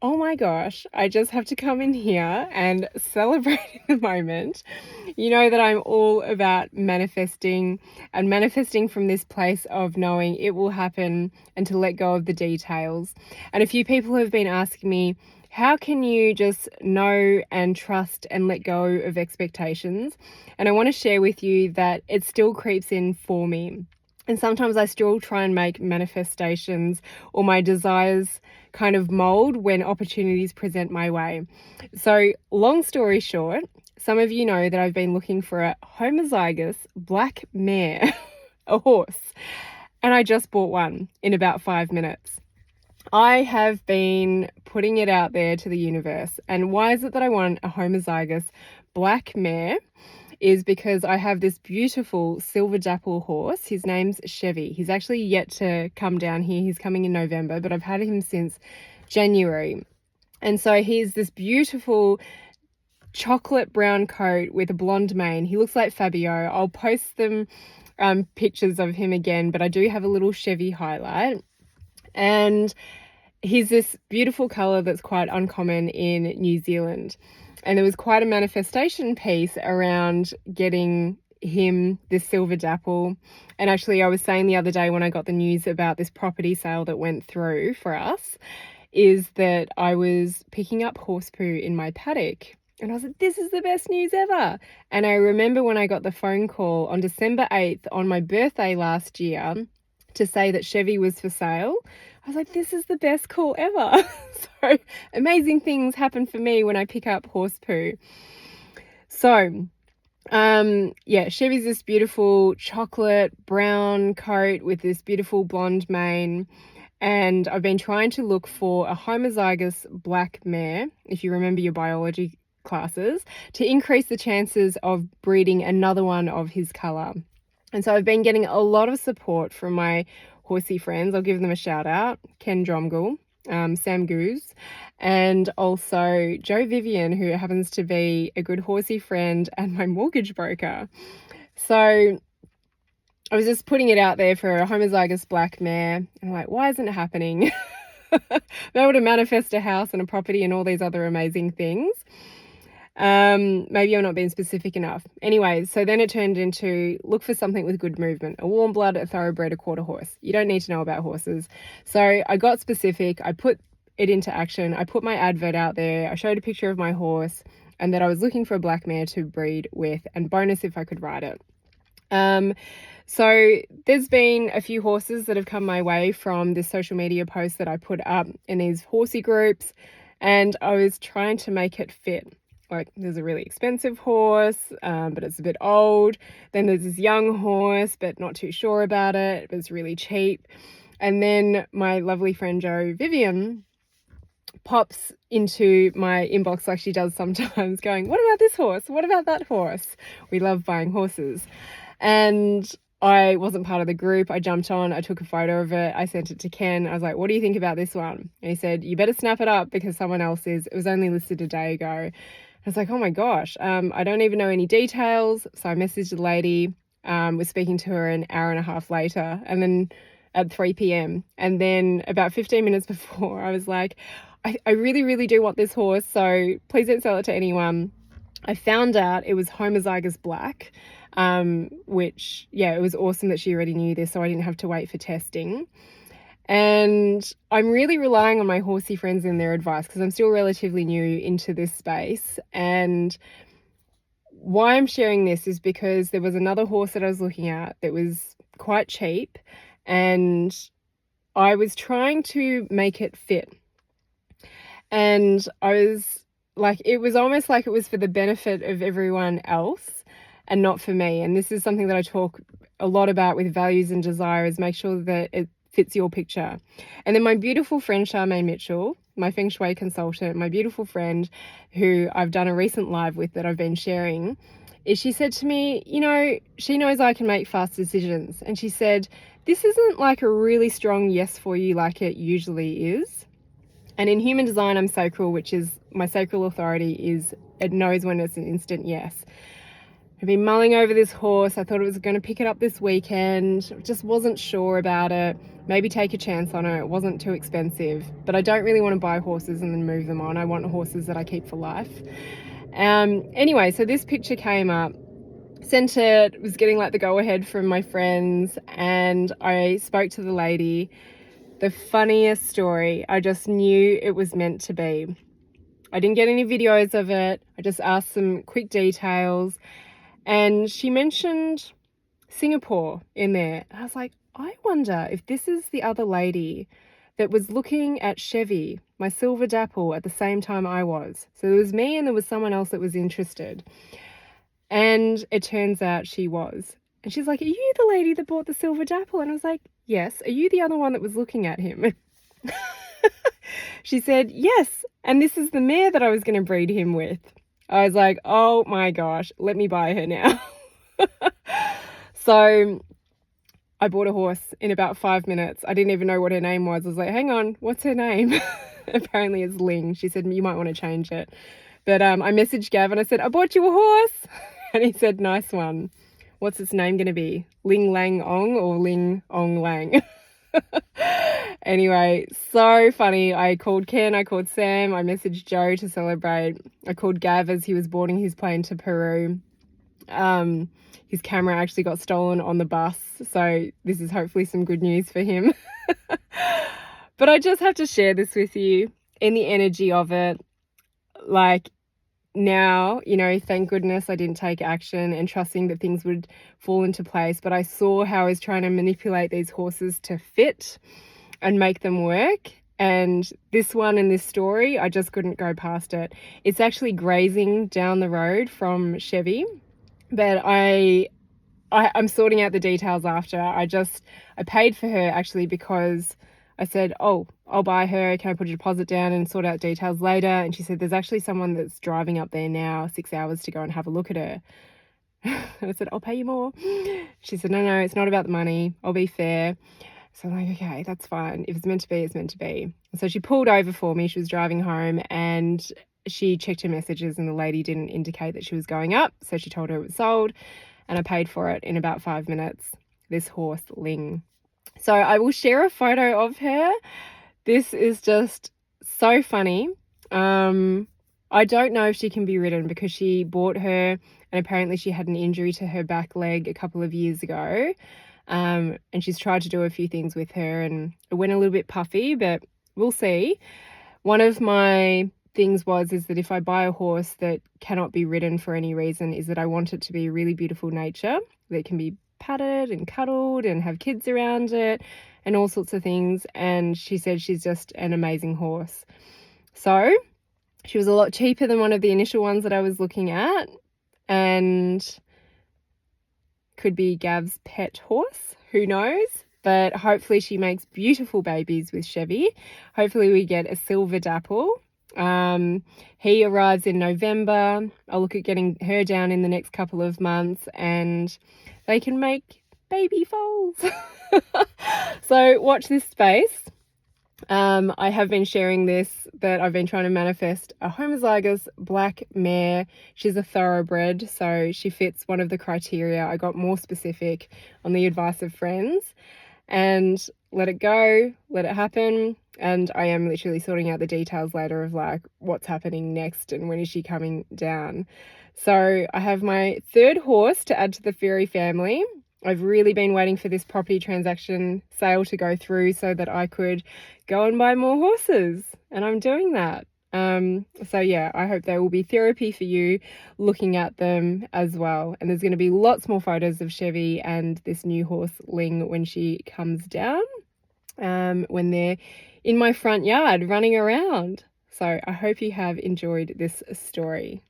Oh my gosh, I just have to come in here and celebrate in the moment. You know that I'm all about manifesting and manifesting from this place of knowing it will happen and to let go of the details. And a few people have been asking me, how can you just know and trust and let go of expectations? And I want to share with you that it still creeps in for me. And sometimes I still try and make manifestations or my desires kind of mold when opportunities present my way. So, long story short, some of you know that I've been looking for a homozygous black mare, a horse, and I just bought one in about 5 minutes. I have been putting it out there to the universe. And why is it that I want a homozygous black mare? Is because I have this beautiful silver dapple horse. His name's Chevy. He's actually yet to come down here. He's coming in November, but I've had him since January. And so he's this beautiful chocolate brown coat with a blonde mane. He looks like Fabio. I'll post them pictures of him again, but I do have a little Chevy highlight. And he's this beautiful colour that's quite uncommon in New Zealand. And there was quite a manifestation piece around getting him this silver dapple. And actually, I was saying the other day when I got the news about this property sale that went through for us, is that I was picking up horse poo in my paddock. And I was like, this is the best news ever. And I remember when I got the phone call on December 8th on my birthday last year to say that Chevy was for sale. I was like, this is the best call ever. So amazing things happen for me when I pick up horse poo. So, Chevy's this beautiful chocolate brown coat with this beautiful blonde mane. And I've been trying to look for a homozygous black mare, if you remember your biology classes, to increase the chances of breeding another one of his colour. And so I've been getting a lot of support from my horsey friends. I'll give them a shout out. Ken Dromgoole, Sam Goose, and also Joe Vivian, who happens to be a good horsey friend and my mortgage broker. So I was just putting it out there for a homozygous black mare. And I'm like, why isn't it happening? I'm able to manifest a house and a property and all these other amazing things. Maybe I'm not being specific enough. Anyways, so then it turned into look for something with good movement, a warm blood, a thoroughbred, a quarter horse. You don't need to know about horses. So I got specific. I put it into action. I put my advert out there. I showed a picture of my horse and that I was looking for a black mare to breed with, and bonus if I could ride it. So there's been a few horses that have come my way from this social media post that I put up in these horsey groups, and I was trying to make it fit. Like, there's a really expensive horse, but it's a bit old. Then there's this young horse, but not too sure about it. It was really cheap. And then my lovely friend Jo Vivian pops into my inbox like she does sometimes, going, what about this horse? What about that horse? We love buying horses. And I wasn't part of the group. I jumped on, I took a photo of it, I sent it to Ken. I was like, what do you think about this one? And he said, you better snap it up because someone else is. It was only listed a day ago. I was like, oh my gosh, I don't even know any details. So I messaged the lady, was speaking to her an hour and a half later, and then at 3 p.m. And then about 15 minutes before, I was like, I really, really do want this horse, so please don't sell it to anyone. I found out it was homozygous black, which, it was awesome that she already knew this, so I didn't have to wait for testing. And I'm really relying on my horsey friends and their advice because I'm still relatively new into this space. And why I'm sharing this is because there was another horse that I was looking at that was quite cheap, and I was trying to make it fit. And I was like, it was almost like it was for the benefit of everyone else and not for me. And this is something that I talk a lot about with values and desires, make sure that it fits your picture. And then my beautiful friend Charmaine Mitchell, my feng shui consultant, my beautiful friend who I've done a recent live with that I've been sharing, is she said to me, she knows I can make fast decisions. And she said, this isn't like a really strong yes for you like it usually is. And in human design, I'm sacral, which is my sacral authority it knows when it's an instant yes. I've been mulling over this horse. I thought I was going to pick it up this weekend. Just wasn't sure about it. maybe take a chance on it. It wasn't too expensive, but I don't really want to buy horses and then move them on. I want horses that I keep for life. Anyway, so this picture came up, sent it, was getting like the go ahead from my friends, and I spoke to the lady. The funniest story. I just knew it was meant to be. I didn't get any videos of it. I just asked some quick details, and she mentioned Singapore in there. And I was like, I wonder if this is the other lady that was looking at Chevy, my silver dapple, at the same time I was. So there was me and there was someone else that was interested. And it turns out she was. And she's like, are you the lady that bought the silver dapple? And I was like, yes. Are you the other one that was looking at him? She said, yes. And this is the mare that I was going to breed him with. I was like, oh my gosh, let me buy her now. So I bought a horse in about 5 minutes. I didn't even know what her name was. I was like, hang on, what's her name? Apparently it's Ling. She said, you might want to change it. But I messaged Gav and I said, I bought you a horse. And he said, nice one. What's its name going to be? Ling Lang Ong or Ling Ong Lang? Anyway, so funny. I called Ken, I called Sam, I messaged Joe to celebrate. I called Gav as he was boarding his plane to Peru. His camera actually got stolen on the bus, so this is hopefully some good news for him. But I just have to share this with you in the energy of it. Like, now, you know, thank goodness I didn't take action and trusting that things would fall into place. But I saw how I was trying to manipulate these horses to fit and make them work. And this one in this story, I just couldn't go past it. It's actually grazing down the road from Chevy, but I'm sorting out the details after. I paid for her actually because I said, oh, I'll buy her. Can I put a deposit down and sort out details later? And she said, there's actually someone that's driving up there now, 6 hours to go and have a look at her. And I said, I'll pay you more. She said, no, it's not about the money. I'll be fair. So I'm like, okay, that's fine. If it's meant to be, it's meant to be. So she pulled over for me. She was driving home and she checked her messages and the lady didn't indicate that she was going up. So she told her it was sold and I paid for it in about 5 minutes. This horse, Ling. So I will share a photo of her. This is just so funny. I don't know if she can be ridden because she bought her and apparently she had an injury to her back leg a couple of years ago. And she's tried to do a few things with her and it went a little bit puffy, but we'll see. One of my things is that if I buy a horse that cannot be ridden for any reason, is that I want it to be really beautiful nature that can be patted and cuddled and have kids around it and all sorts of things. And she said she's just an amazing horse. So she was a lot cheaper than one of the initial ones that I was looking at and could be Gav's pet horse, who knows? But hopefully she makes beautiful babies with Chevy. Hopefully we get a silver dapple. He arrives in November. I'll look at getting her down in the next couple of months and they can make baby foals. So watch this space. I have been sharing this, that I've been trying to manifest a homozygous black mare. She's a thoroughbred, so she fits one of the criteria. I got more specific on the advice of friends and let it go, let it happen. And I am literally sorting out the details later of like what's happening next and when is she coming down. So I have my third horse to add to the furry family. I've really been waiting for this property transaction sale to go through so that I could go and buy more horses, and I'm doing that. So yeah, I hope there will be therapy for you looking at them as well. And there's going to be lots more photos of Chevy and this new horse Ling when she comes down, when they're in my front yard running around. So I hope you have enjoyed this story.